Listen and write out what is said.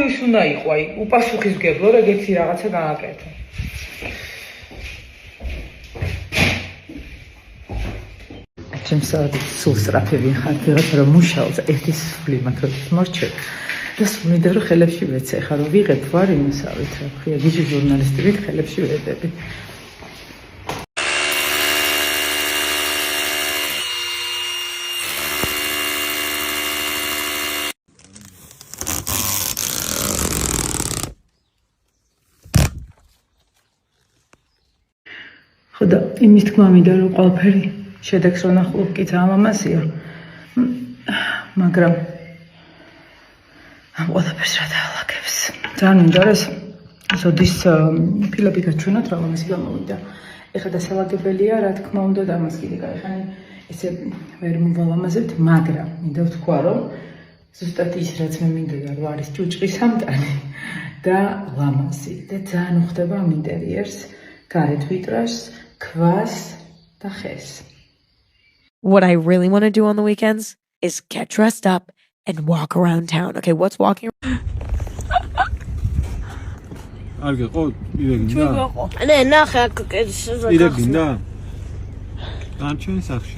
ის უნდა იყო, აი, უპასუხისმგებლო, ეგეთი რაღაცა გააკეთო. ჩემს სულ სწრაფები ხარ, ვიღაცა რომ მუშაობს, ერთი სული მაქვს მორჩე. და მინდა რომ ხელებში ვეცე, ხა რომ ვიღებ ვარ იმისავით, რა ქვია, გიჟი ჟურნალისტებით ხელებში ვედები. ხოდა იმის თქმა მინდა რომ ყველაფერი შედეგს რო ნახულობ კი ამამაზია, მაგრამ ამ ყველაფერს რა დაალაგებს. ძალიან მინდა რომ ზოდის ფილები გაჩვენოთ, რომელმის გამოვიდა. ეხლა დასალაგებელია, რა თქმა უნდა, და ამას კიდე გაიხანი ესე ვერ მოვალამაზებთ, მაგრამ მინდა ვთქვა, რომ ზუსტად ის რაც მე მინდოდა რომ არის ჭუჭყის ამტანი და ლამაზი და ძალიან უხდება ამ ინტერიერს, გარეთ ვიტრაჟს, kvas და ხეს. What I really want to do on the weekends is get dressed up and walk around town. Okay, what's walking around? Arge, qod, ireginda. Ne, naxe, Ireginda. Ganchon saxshi.